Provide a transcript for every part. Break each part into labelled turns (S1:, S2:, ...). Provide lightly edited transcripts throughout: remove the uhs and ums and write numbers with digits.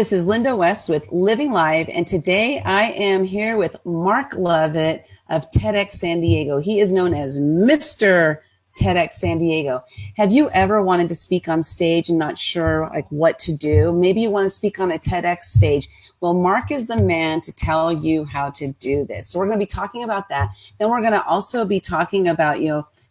S1: This is Linda West with Living Live, and today I am here with Mark Lovett of TEDxSanDiego. He is known as Mr. TEDxSanDiego. Have you ever wanted to speak on stage and not sure what to do? Maybe you want to speak on a TEDx stage. Well, Mark is the man to tell you how to do this. So we're going to be talking about that. Then we're going to also be talking about,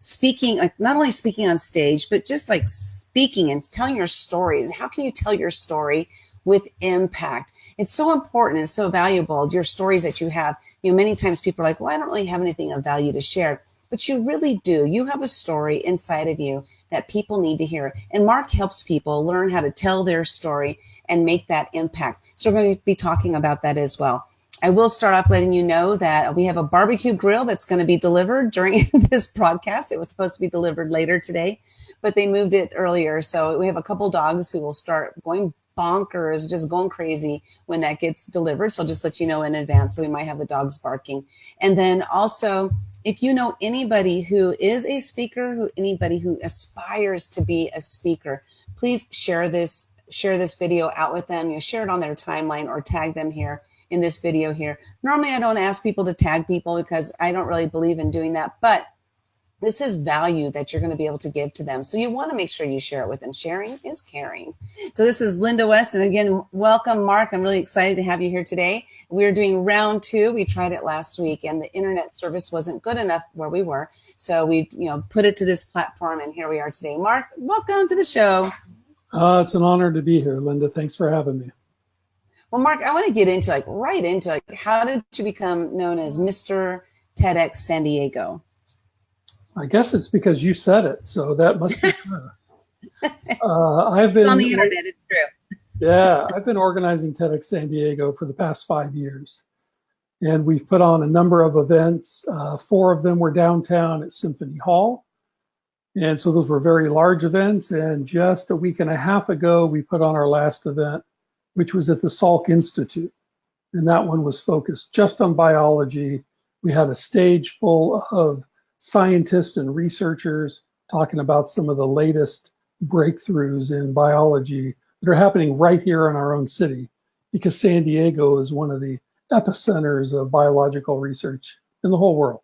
S1: speaking, not only speaking on stage, but just speaking and telling your story. How can you tell your story with impact? It's so important. It's so valuable. Your stories that you have, many times people are like, well, I don't really have anything of value to share, but you really do. You have a story inside of you that people need to hear. And Mark helps people learn how to tell their story and make that impact. So we're going to be talking about that as well. I will start off letting you know that we have a barbecue grill that's going to be delivered during this broadcast. It was supposed to be delivered later today, but they moved it earlier. So we have a couple dogs who will start going bonkers, just going crazy when that gets delivered. So I'll just let you know in advance. So we might have the dogs barking. And then also, if you know anybody who is a speaker, anybody who aspires to be a speaker, please share this video out with them. Share it on their timeline or tag them here in this video here. Normally, I don't ask people to tag people because I don't really believe in doing that, but this is value that you're going to be able to give to them. So you want to make sure you share it with them. Sharing is caring. So this is Linda West. And again, welcome, Mark. I'm really excited to have you here today. We're doing round 2. We tried it last week and the internet service wasn't good enough where we were. So we, put it to this platform and here we are today. Mark, welcome to the show.
S2: It's an honor to be here, Linda. Thanks for having me.
S1: Well, Mark, I want to get into right into how did you become known as Mr. TEDxSanDiego?
S2: I guess it's because you said it, so that must be true. I've been
S1: it's on the internet. It's true.
S2: Yeah, I've been organizing TEDxSanDiego for the past 5 years, and we've put on a number of events. 4 of them were downtown at Symphony Hall, and so those were very large events. And just a week and a half ago, we put on our last event, which was at the Salk Institute, and that one was focused just on biology. We had a stage full of scientists and researchers talking about some of the latest breakthroughs in biology that are happening right here in our own city, because San Diego is one of the epicenters of biological research in the whole world.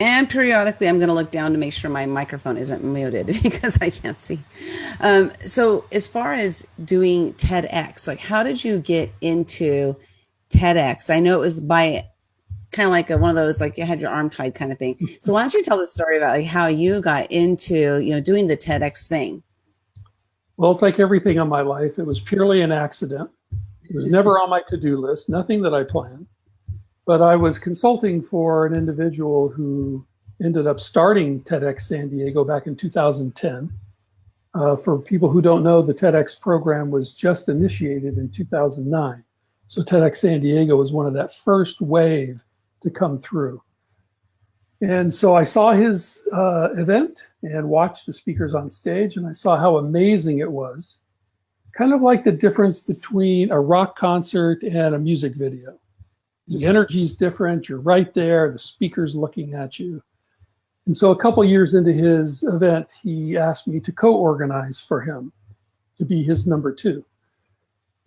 S1: And periodically, I'm going to look down to make sure my microphone isn't muted because I can't see. So as far as doing TEDx, how did you get into TEDx? I know it was by kind of like one of those, you had your arm tied kind of thing. So why don't you tell the story about how you got into, doing the TEDx thing?
S2: Well, it's like everything in my life. It was purely an accident. It was never on my to-do list, nothing that I planned. But I was consulting for an individual who ended up starting TEDxSanDiego back in 2010. For people who don't know, the TEDx program was just initiated in 2009. So TEDxSanDiego was one of that first wave to come through. And so I saw his event and watched the speakers on stage, and I saw how amazing it was. Kind of like the difference between a rock concert and a music video. The energy's different, you're right there, the speaker's looking at you. And so a couple years into his event, he asked me to co-organize for him, to be his number 2.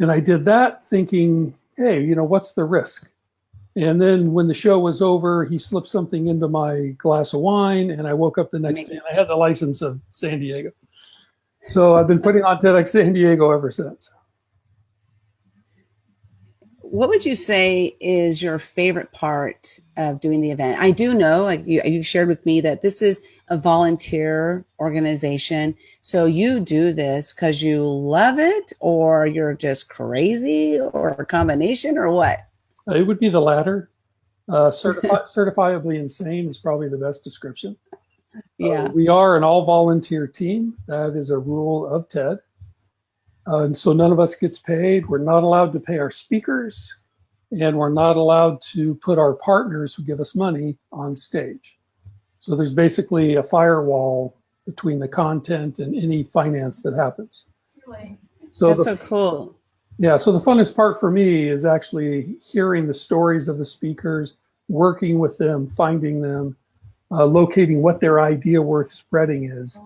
S2: And I did that thinking, hey, what's the risk? And then when the show was over, he slipped something into my glass of wine, and I woke up the next day and I had the license of San Diego. So I've been putting on TEDxSanDiego ever since.
S1: What would you say is your favorite part of doing the event? I do know, you shared with me, that this is a volunteer organization. So you do this because you love it, or you're just crazy, or a combination, or what?
S2: It would be the latter. Certifiably insane is probably the best description.
S1: Yeah.
S2: We are an all-volunteer team. That is a rule of TED. And so none of us gets paid. We're not allowed to pay our speakers, and we're not allowed to put our partners who give us money on stage. So there's basically a firewall between the content and any finance that happens. So
S1: that's so cool.
S2: Yeah, so the funnest part for me is actually hearing the stories of the speakers, working with them, finding them, locating what their idea worth spreading is,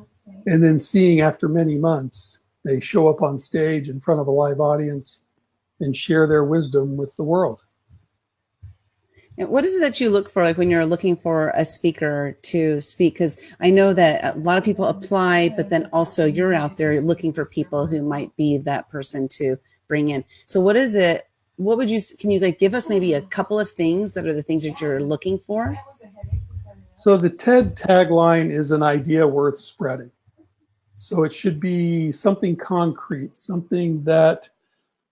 S2: And then seeing after many months, they show up on stage in front of a live audience and share their wisdom with the world.
S1: And what is it that you look for, like when you're looking for a speaker to speak? Because I know that a lot of people apply, but then also you're out there looking for people who might be that person to bring in. So what is it? What would you, can you like give us maybe a couple of things that are the things that you're looking for?
S2: So the TED tagline is an idea worth spreading. So it should be something concrete, something that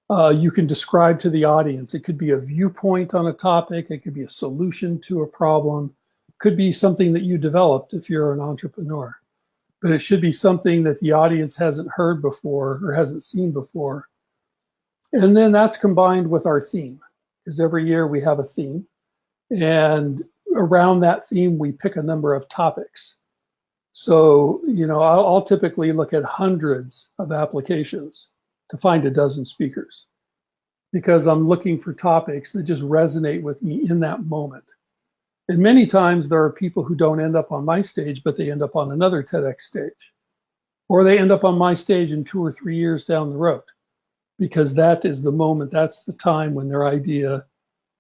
S2: you can describe to the audience. It could be a viewpoint on a topic. It could be a solution to a problem. It could be something that you developed if you're an entrepreneur. But it should be something that the audience hasn't heard before or hasn't seen before. And then that's combined with our theme, because every year we have a theme. And around that theme, we pick a number of topics. So, I'll typically look at hundreds of applications to find a dozen speakers, because I'm looking for topics that just resonate with me in that moment. And many times there are people who don't end up on my stage, but they end up on another TEDx stage, or they end up on my stage in 2 or 3 years down the road, because that is the moment, that's the time when their idea,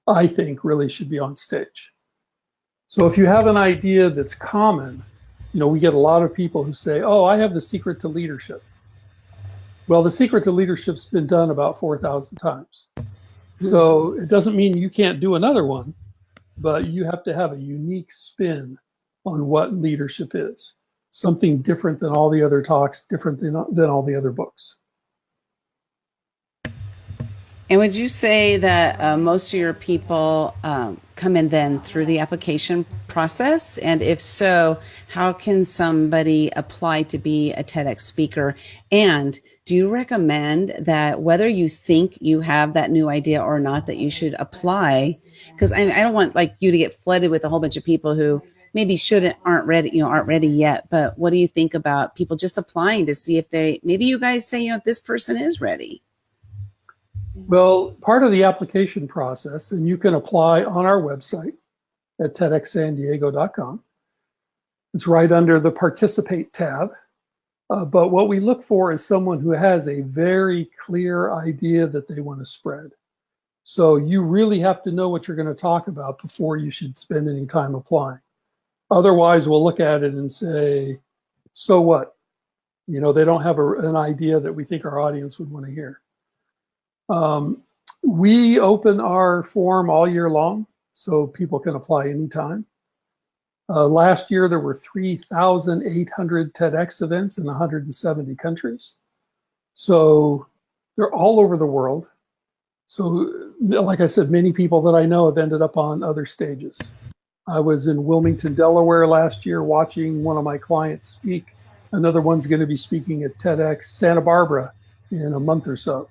S2: I think, really should be on stage. So if you have an idea that's common, we get a lot of people who say, oh, I have the secret to leadership. Well, the secret to leadership's been done about 4,000 times. So it doesn't mean you can't do another one, but you have to have a unique spin on what leadership is. Something different than all the other talks, different than all the other books.
S1: And would you say that most of your people come in then through the application process? And if so, how can somebody apply to be a TEDx speaker? And do you recommend that whether you think you have that new idea or not, that you should apply? Because I don't want like you to get flooded with a whole bunch of people who maybe aren't ready yet. But what do you think about people just applying to see if maybe you guys say, this person is ready?
S2: Well, part of the application process, and you can apply on our website at TEDxSanDiego.com. It's right under the Participate tab. But what we look for is someone who has a very clear idea that they want to spread. So you really have to know what you're going to talk about before you should spend any time applying. Otherwise, we'll look at it and say, so what? They don't have an idea that we think our audience would want to hear. We open our form all year long, so people can apply anytime. Last year, there were 3,800 TEDx events in 170 countries. So they're all over the world. So like I said, many people that I know have ended up on other stages. I was in Wilmington, Delaware last year watching one of my clients speak. Another one's going to be speaking at TEDx Santa Barbara in a month or so.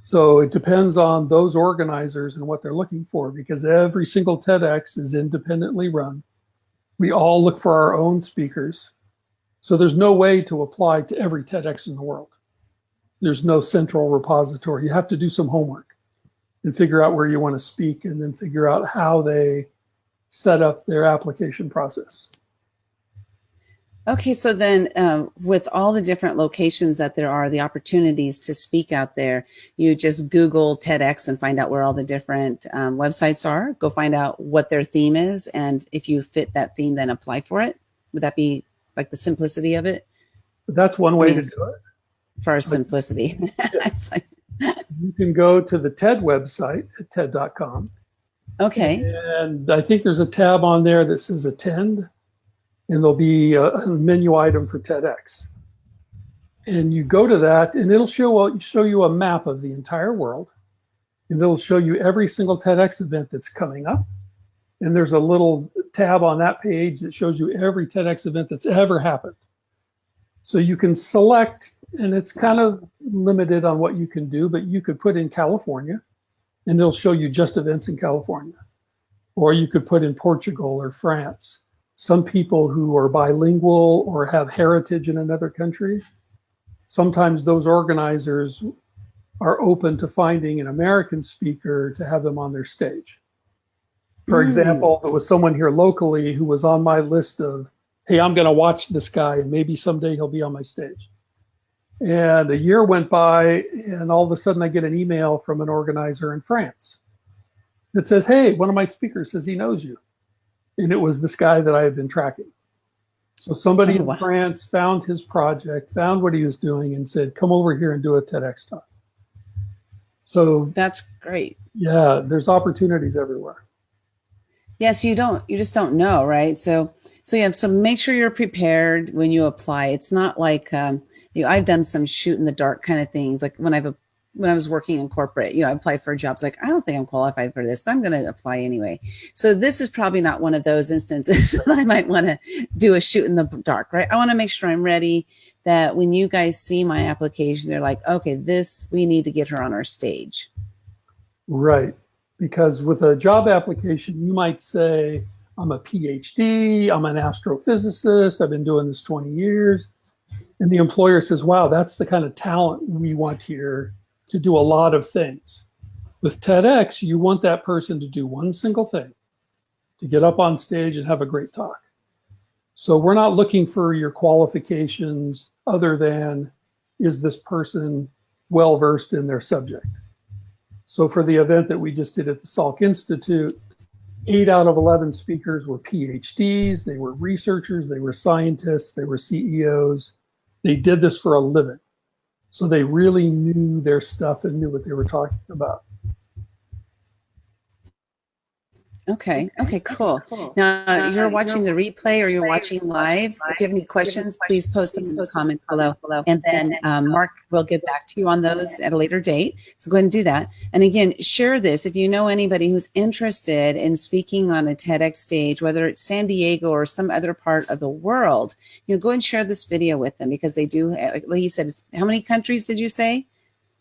S2: So it depends on those organizers and what they're looking for, because every single TEDx is independently run. We all look for our own speakers. So there's no way to apply to every TEDx in the world. There's no central repository. You have to do some homework and figure out where you want to speak, and then figure out how they set up their application process.
S1: Okay, so then with all the different locations that there are, the opportunities to speak out there, you just Google TEDx and find out where all the different websites are. Go find out what their theme is, and if you fit that theme, then apply for it. Would that be like the simplicity of it?
S2: That's one way to do it.
S1: For simplicity.
S2: Yeah. You can go to the TED website at TED.com.
S1: Okay.
S2: And I think there's a tab on there that says attend, and there'll be a menu item for TEDx. And you go to that, and it'll show you a map of the entire world, and it'll show you every single TEDx event that's coming up. And there's a little tab on that page that shows you every TEDx event that's ever happened. So you can select, and it's kind of limited on what you can do, but you could put in California, and it'll show you just events in California. Or you could put in Portugal or France. Some people who are bilingual or have heritage in another country, sometimes those organizers are open to finding an American speaker to have them on their stage. For example, there was someone here locally who was on my list of, hey, I'm going to watch this guy and maybe someday he'll be on my stage. And a year went by, and all of a sudden I get an email from an organizer in France that says, hey, one of my speakers says he knows you. And it was this guy that I had been tracking. So somebody in France found his project, found what he was doing, and said, come over here and do a TEDx talk. So
S1: that's great.
S2: Yeah, there's opportunities everywhere.
S1: Yes, you just don't know, right? So make sure you're prepared when you apply. It's not like, I've done some shoot in the dark kind of things. Like when I was working in corporate, I applied for jobs like, I don't think I'm qualified for this, but I'm going to apply anyway. So this is probably not one of those instances that I might want to do a shoot in the dark, right? I want to make sure I'm ready, that when you guys see my application, they're like, okay, we need to get her on our stage.
S2: Right. Because with a job application, you might say, I'm a PhD, I'm an astrophysicist, I've been doing this 20 years. And the employer says, wow, that's the kind of talent we want here to do a lot of things. With TEDx, you want that person to do one single thing, to get up on stage and have a great talk. So we're not looking for your qualifications other than, is this person well-versed in their subject? So for the event that we just did at the Salk Institute, 8 out of 11 speakers were PhDs, they were researchers, they were scientists, they were CEOs. They did this for a living. So they really knew their stuff and knew what they were talking about.
S1: Okay, cool. Now, you're watching the replay or you're watching live. If you have any questions, please post them in the comment below. And then Mark will get back to you on those at a later date. So go ahead and do that. And again, share this. If you know anybody who's interested in speaking on a TEDx stage, whether it's San Diego or some other part of the world, go and share this video with them, because they do, like he said, how many countries did you say?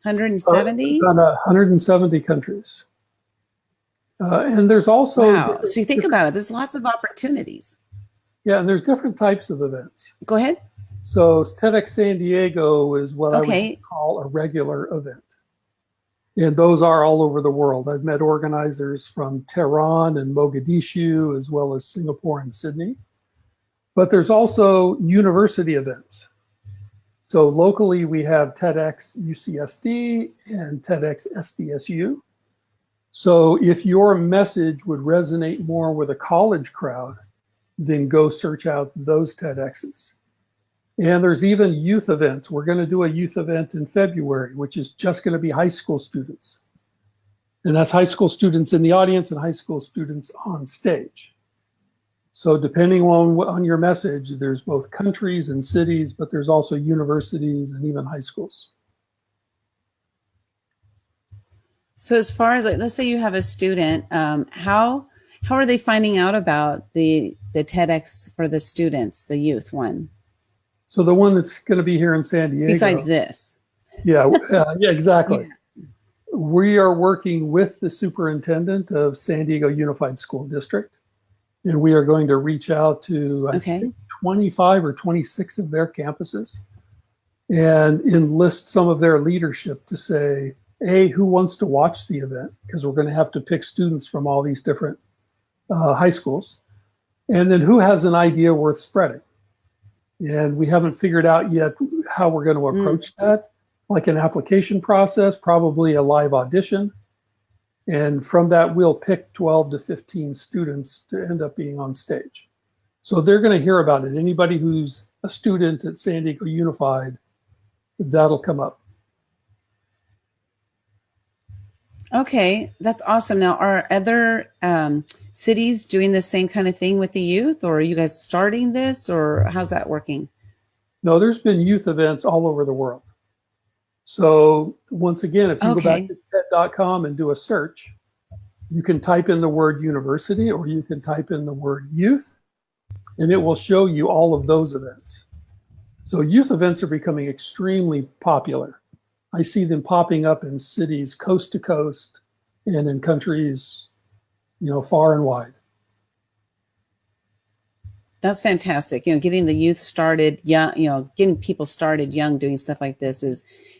S1: 170?
S2: About 170 countries. And there's also...
S1: Wow. So you think about it, there's lots of opportunities.
S2: Yeah, and there's different types of events.
S1: Go ahead.
S2: So TEDxSanDiego is what I would call a regular event. And those are all over the world. I've met organizers from Tehran and Mogadishu, as well as Singapore and Sydney. But there's also university events. So locally, we have TEDx UCSD and TEDx SDSU. So if your message would resonate more with a college crowd, then go search out those TEDx's. And there's even youth events. We're going to do a youth event in February, which is just going to be high school students. And that's high school students in the audience and high school students on stage. So depending on your message, there's both countries and cities, but there's also universities and even high schools.
S1: So as far as, like, let's say you have a student, how are they finding out about the TEDx for the students, the youth one?
S2: So the one that's going to be here in San Diego.
S1: Besides this.
S2: Yeah, yeah, exactly. Yeah. We are working with the superintendent of San Diego Unified School District, and we are going to reach out to, I think, 25 or 26 of their campuses and enlist some of their leadership to say, who wants to watch the event? Because we're going to have to pick students from all these different high schools. And then who has an idea worth spreading? And we haven't figured out yet how we're going to approach that, like an application process, probably a live audition. And from that, we'll pick 12 to 15 students to end up being on stage. So they're going to hear about it. Anybody who's a student at San Diego Unified, that'll come up.
S1: Okay, that's awesome. Now, are other cities doing the same kind of thing with the youth, or are you guys starting this, or how's that working?
S2: No, there's been youth events all over the world. So once again, if you go back to TED.com and do a search, you can type in the word university, or you can type in the word youth, and it will show you all of those events. So youth events are becoming extremely popular. I see them popping up in cities coast to coast and in countries, far and wide.
S1: That's fantastic. Getting the youth started young, getting people started young doing stuff like this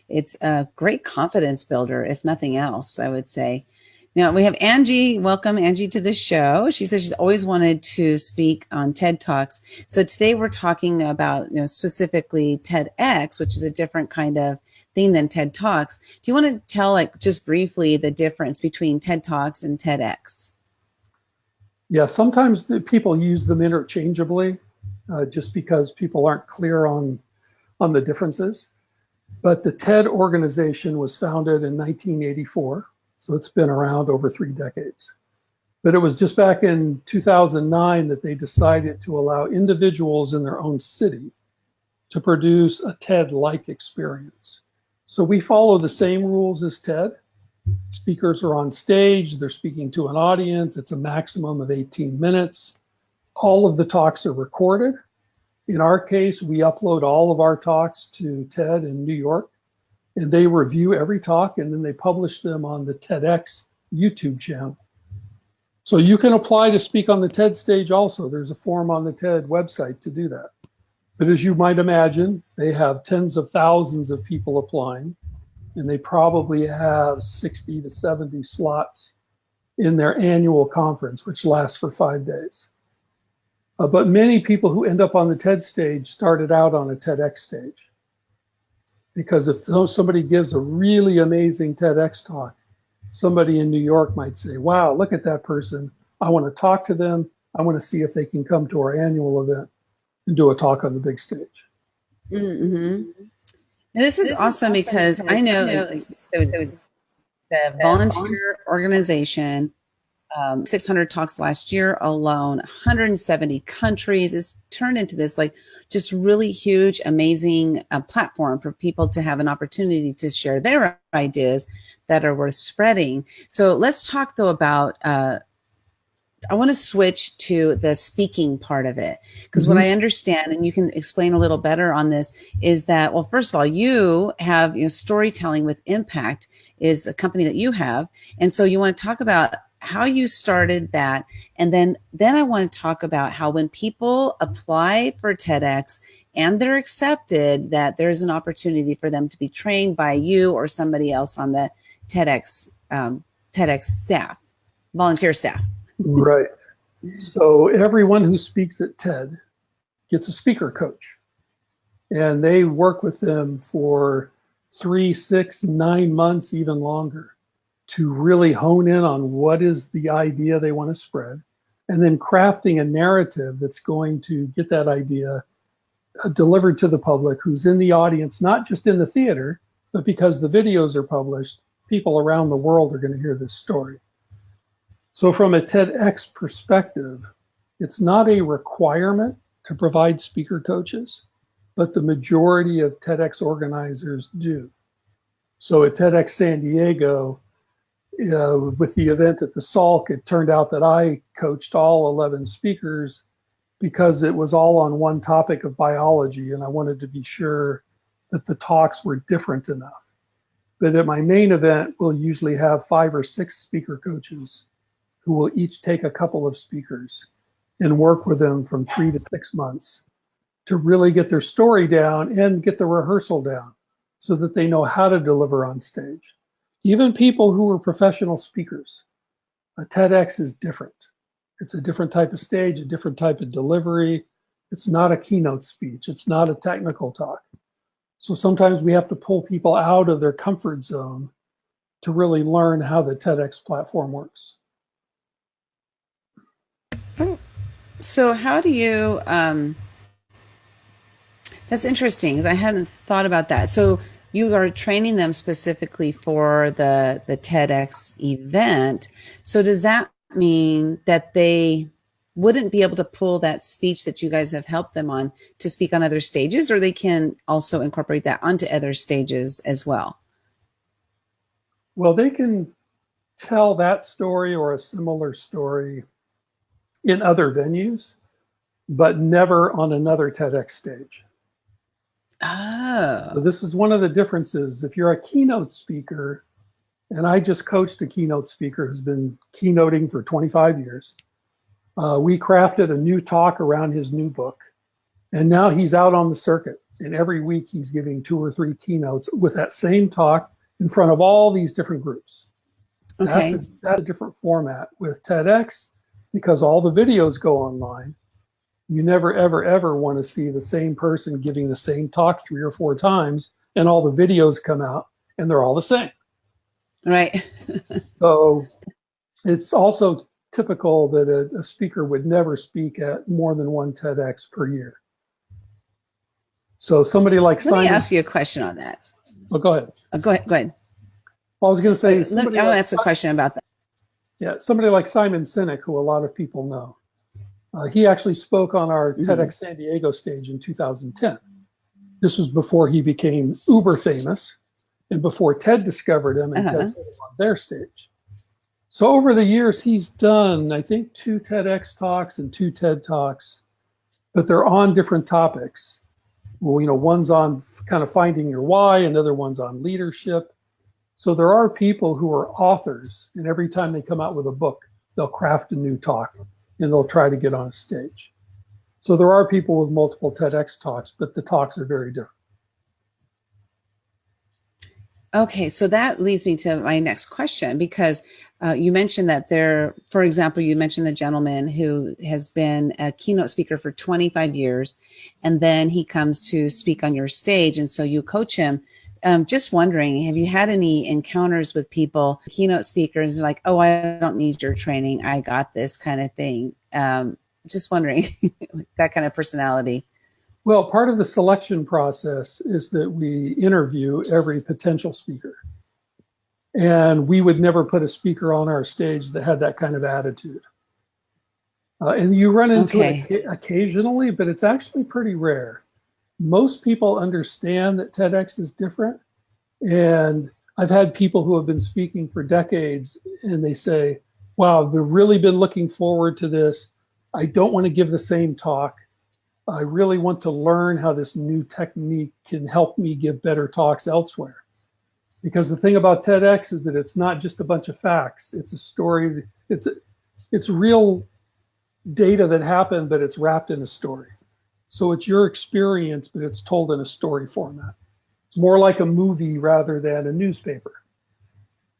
S1: it's a great confidence builder, if nothing else, I would say. Now we have Angie. Welcome, Angie, to the show. She says she's always wanted to speak on TED Talks. So today we're talking about, specifically TEDx, which is a different kind of thing than TED Talks. Do you want to tell, just briefly, the difference between TED Talks and TEDx?
S2: Yeah, sometimes people use them interchangeably, just because people aren't clear on the differences. But the TED organization was founded in 1984. So it's been around over 3 decades. But it was just back in 2009 that they decided to allow individuals in their own city to produce a TED-like experience. So we follow the same rules as TED. Speakers are on stage, they're speaking to an audience, it's a maximum of 18 minutes. All of the talks are recorded. In our case, we upload all of our talks to TED in New York. And they review every talk, and then they publish them on the TEDx YouTube channel. So you can apply to speak on the TED stage also. There's a form on the TED website to do that. But as you might imagine, they have tens of thousands of people applying, and they probably have 60 to 70 slots in their annual conference, which lasts for 5 days. But many people who end up on the TED stage started out on a TEDx stage. Because if somebody gives a really amazing TEDx talk, somebody in New York might say, wow, look at that person. I want to talk to them. I want to see if they can come to our annual event and do a talk on the big stage.
S1: Mm-hmm. And this is awesome because I know the volunteer organization, 600 talks last year alone, 170 countries. It's turned into this just really huge, amazing platform for people to have an opportunity to share their ideas that are worth spreading. So let's talk though about, I want to switch to the speaking part of it, because what I understand, and you can explain a little better on this, is that, well, first of all, you have, Storytelling with Impact is a company that you have. And so you want to talk about how you started that. And then I want to talk about how when people apply for TEDx and they're accepted, that there's an opportunity for them to be trained by you or somebody else on the TEDx staff, volunteer staff.
S2: Right. So everyone who speaks at TED gets a speaker coach, and they work with them for 3, 6, 9 months, even longer, to really hone in on what is the idea they want to spread, and then crafting a narrative that's going to get that idea delivered to the public who's in the audience, not just in the theater, but because the videos are published, people around the world are going to hear this story. So from a TEDx perspective, it's not a requirement to provide speaker coaches, but the majority of TEDx organizers do. So at TEDxSanDiego, with the event at the Salk, it turned out that I coached all 11 speakers because it was all on one topic of biology, and I wanted to be sure that the talks were different enough. But at my main event, we'll usually have 5 or 6 speaker coaches who will each take a couple of speakers and work with them from 3 to 6 months to really get their story down and get the rehearsal down so that they know how to deliver on stage. Even people who are professional speakers, a TEDx is different. It's a different type of stage, a different type of delivery. It's not a keynote speech. It's not a technical talk. So sometimes we have to pull people out of their comfort zone to really learn how the TEDx platform works.
S1: So how do you, that's interesting because I hadn't thought about that. So you are training them specifically for the TEDx event. So does that mean that they wouldn't be able to pull that speech that you guys have helped them on to speak on other stages, or they can also incorporate that onto other stages as well?
S2: Well, they can tell that story or a similar story in other venues, but never on another TEDx stage.
S1: Oh.
S2: So this is one of the differences. If you're a keynote speaker, and I just coached a keynote speaker who's been keynoting for 25 years, we crafted a new talk around his new book, and now he's out on the circuit, and every week he's giving 2 or 3 keynotes with that same talk in front of all these different groups.
S1: Okay.
S2: That's a different format. With TEDx, because all the videos go online, you never, ever, ever want to see the same person giving the same talk 3 or 4 times, and all the videos come out and they're all the same.
S1: Right.
S2: So it's also typical that a speaker would never speak at more than one TEDx per year. So somebody like
S1: Let
S2: Simon.
S1: me ask you a question on that.
S2: Oh, go ahead.
S1: Go ahead. Go ahead.
S2: Well, I was going to say,
S1: I want to ask a question about that.
S2: Yeah, somebody like Simon Sinek, who a lot of people know. He actually spoke on our TEDxSanDiego stage in 2010. This was before he became uber famous and before TED discovered him and TED put him on their stage. So over the years, he's done, I think, 2 TEDx talks and 2 TED talks, but they're on different topics. Well, one's on kind of finding your why, another one's on leadership. So there are people who are authors, and every time they come out with a book, they'll craft a new talk and they'll try to get on a stage. So there are people with multiple TEDx talks, but the talks are very different.
S1: Okay, so that leads me to my next question, because you mentioned that for example, you mentioned the gentleman who has been a keynote speaker for 25 years, and then he comes to speak on your stage, and so you coach him. Just wondering, have you had any encounters with people, keynote speakers, like, oh, I don't need your training, I got this kind of thing? Just wondering, that kind of personality.
S2: Well, part of the selection process is that we interview every potential speaker. And we would never put a speaker on our stage that had that kind of attitude. And you run into it occasionally, but it's actually pretty rare. Most people understand that TEDx is different. And I've had people who have been speaking for decades, and they say, wow, I've really been looking forward to this. I don't want to give the same talk. I really want to learn how this new technique can help me give better talks elsewhere. Because the thing about TEDx is that it's not just a bunch of facts. It's a story. It's real data that happened, but it's wrapped in a story. So it's your experience, but it's told in a story format. It's more like a movie rather than a newspaper.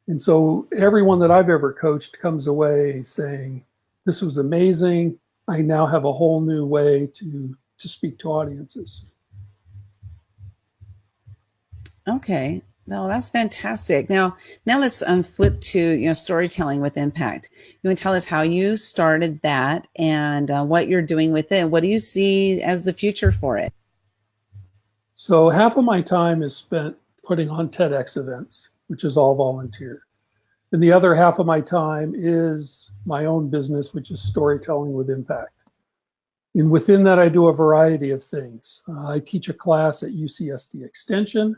S2: And so everyone that I've ever coached comes away saying, this was amazing. I now have a whole new way to speak to audiences.
S1: Okay, no, that's fantastic. Now let's flip to storytelling with impact. You want to tell us how you started that and what you're doing with it? What do you see as the future for it?
S2: So half of my time is spent putting on TEDx events, which is all volunteer. And the other half of my time is my own business, which is storytelling with impact. And within that, I do a variety of things. I teach a class at UCSD Extension,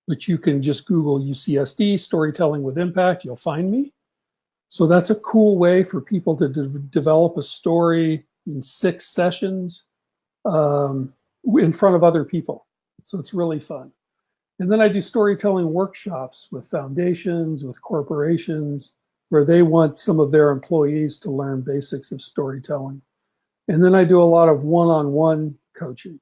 S2: which you can just Google UCSD, Storytelling with Impact, you'll find me. So that's a cool way for people to develop a story in 6 sessions in front of other people. So it's really fun. And then I do storytelling workshops with foundations, with corporations, where they want some of their employees to learn basics of storytelling. And then I do a lot of one-on-one coaching,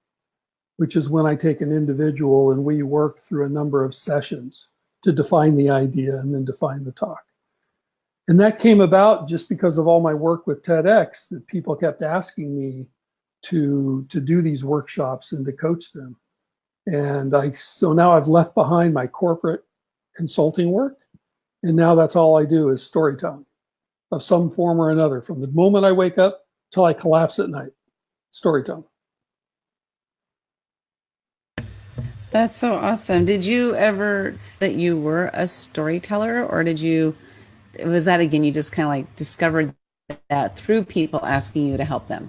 S2: which is when I take an individual and we work through a number of sessions to define the idea and then define the talk. And that came about just because of all my work with TEDx, that people kept asking me to do these workshops and to coach them. And so now I've left behind my corporate consulting work, and now that's all I do is storytelling of some form or another, from the moment I wake up till I collapse at night. Storytelling.
S1: That's so awesome. Did you ever that you were a storyteller, or was that again, you just kind of like discovered that through people asking you to help them?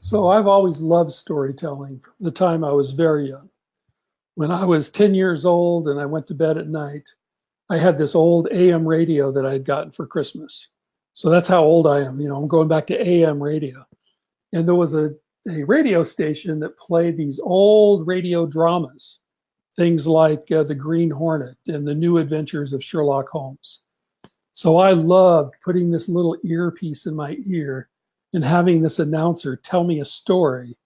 S2: So I've always loved storytelling from the time I was very young. When I was 10 years old and I went to bed at night, I had this old AM radio that I had gotten for Christmas. So that's how old I am. I'm going back to AM radio. And there was a radio station that played these old radio dramas, things like The Green Hornet and The New Adventures of Sherlock Holmes. So I loved putting this little earpiece in my ear and having this announcer tell me a story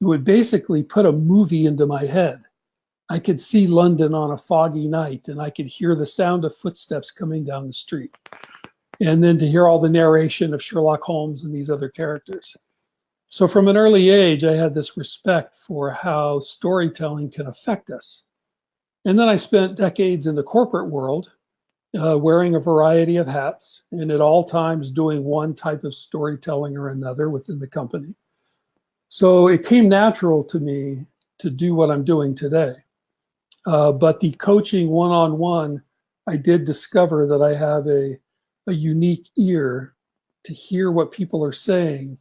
S2: that would basically put a movie into my head. I could see London on a foggy night, and I could hear the sound of footsteps coming down the street. And then to hear all the narration of Sherlock Holmes and these other characters. So from an early age, I had this respect for how storytelling can affect us. And then I spent decades in the corporate world, wearing a variety of hats, and at all times doing one type of storytelling or another within the company. So it came natural to me to do what I'm doing today. But the coaching one-on-one, I did discover that I have a unique ear to hear what people are saying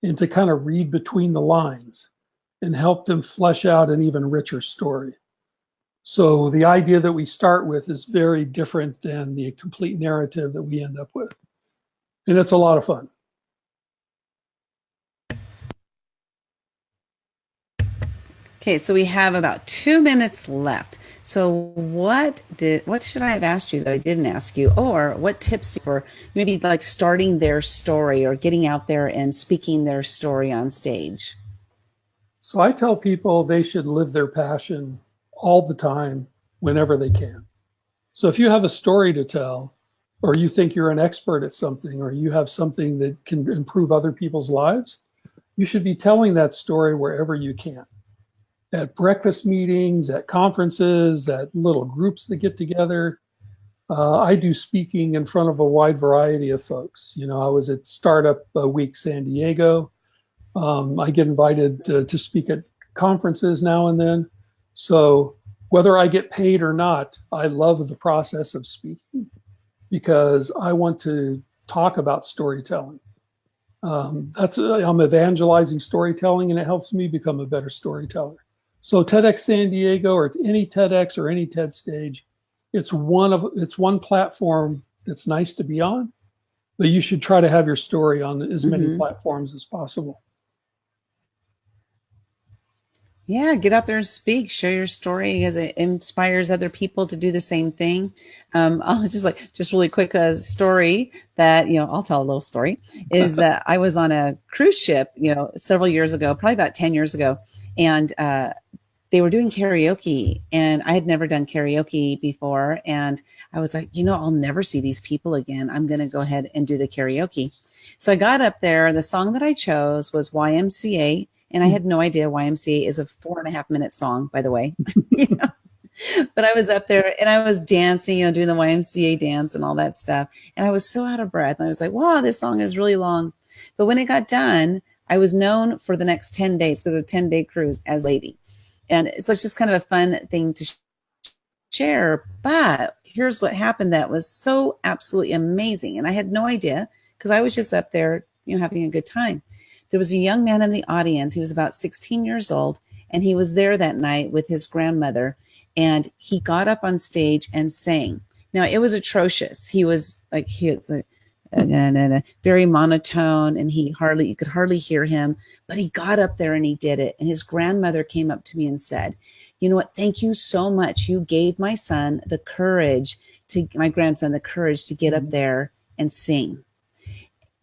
S2: and to kind of read between the lines and help them flesh out an even richer story. So the idea that we start with is very different than the complete narrative that we end up with. And it's a lot of fun.
S1: Okay, so we have about 2 minutes left. So what should I have asked you that I didn't ask you? Or what tips for maybe like starting their story or getting out there and speaking their story on stage?
S2: So I tell people they should live their passion all the time, whenever they can. So if you have a story to tell, or you think you're an expert at something, or you have something that can improve other people's lives, you should be telling that story wherever you can. At breakfast meetings, at conferences, at little groups that get together. I do speaking in front of a wide variety of folks. You know, I was at Startup Week San Diego. I get invited to speak at conferences now and then. So whether I get paid or not, I love the process of speaking because I want to talk about storytelling. I'm evangelizing storytelling, and it helps me become a better storyteller. So TEDx San Diego, or any TEDx or any TED stage, it's one platform that's nice to be on, but you should try to have your story on as many platforms as possible.
S1: Yeah, get out there and speak, share your story because it inspires other people to do the same thing. I'll just really quick story that, I'll tell a little story is that I was on a cruise ship, several years ago, probably about 10 years ago. And, they were doing karaoke and I had never done karaoke before. And I was like, I'll never see these people again. I'm going to go ahead and do the karaoke. So I got up there. The song that I chose was YMCA. And I had no idea YMCA is a 4.5-minute song, by the way. But I was up there and I was dancing, doing the YMCA dance and all that stuff. And I was so out of breath. And I was like, wow, this song is really long. But when it got done, I was known for the next 10 days because of a 10-day cruise as Lady. And so it's just kind of a fun thing to share. But here's what happened that was so absolutely amazing. And I had no idea because I was just up there, having a good time. There was a young man in the audience. He was about 16 years old, and he was there that night with his grandmother. And he got up on stage and sang. Now, it was atrocious. He was like very monotone, and you could hardly hear him, but he got up there and he did it. And his grandmother came up to me and said, you know what? Thank you so much. You gave my grandson the courage to get up there and sing.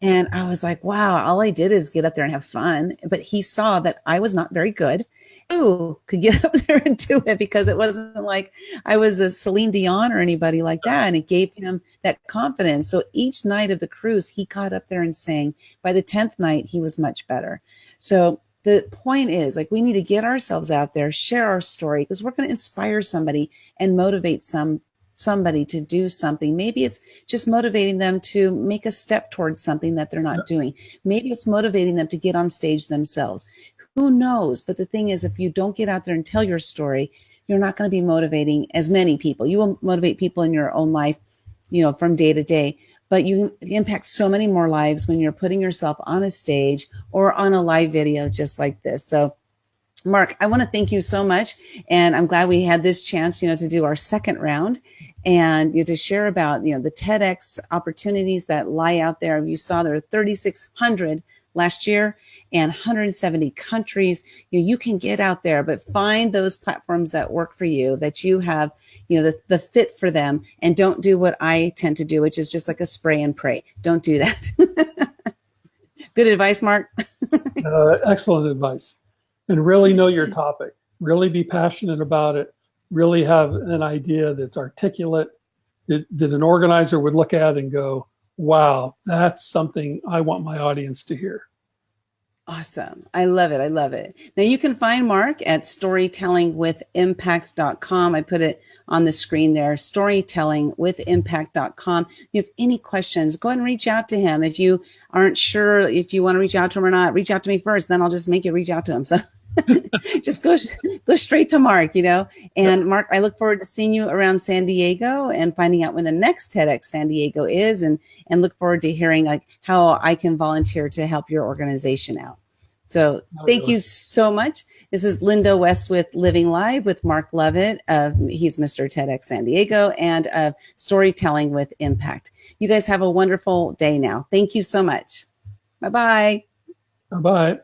S1: And I was like, wow, all I did is get up there and have fun. But he saw that I was not very good. Could get up there and do it because it wasn't like I was a Celine Dion or anybody like that. And it gave him that confidence. So each night of the cruise, he got up there and sang. By the 10th night, he was much better. So the point is, we need to get ourselves out there, share our story, because we're going to inspire somebody and motivate somebody to do something. Maybe it's just motivating them to make a step towards something that they're not doing. Maybe it's motivating them to get on stage themselves. Who knows? But the thing is, if you don't get out there and tell your story, you're not going to be motivating as many people. You will motivate people in your own life, from day to day, but you impact so many more lives when you're putting yourself on a stage or on a live video just like this. So Mark, I want to thank you so much. And I'm glad we had this chance, to do our second round and to share about, the TEDx opportunities that lie out there. You saw there are 3,600 last year and 170 countries. You can get out there, but find those platforms that work for you, that you have, the fit for them, and don't do what I tend to do, which is just like a spray and pray. Don't do that. Good advice, Mark.
S2: Excellent advice. And really know your topic. Really be passionate about it. really have an idea that's articulate, that an organizer would look at and go, wow, that's something I want my audience to hear.
S1: Awesome. I love it. I love it. Now you can find Mark at storytellingwithimpact.com. I put it on the screen there, storytellingwithimpact.com. If you have any questions, go ahead and reach out to him. If you aren't sure if you want to reach out to him or not, reach out to me first, then I'll just make you reach out to him. So just go straight to Mark, And Mark, I look forward to seeing you around San Diego and finding out when the next TEDx San Diego is, and look forward to hearing like how I can volunteer to help your organization out. So thank you so much. This is Linda West with Living Live with Mark Lovett. He's Mr. TEDx San Diego and of Storytelling with Impact. You guys have a wonderful day now. Thank you so much. Bye-bye.
S2: Bye-bye.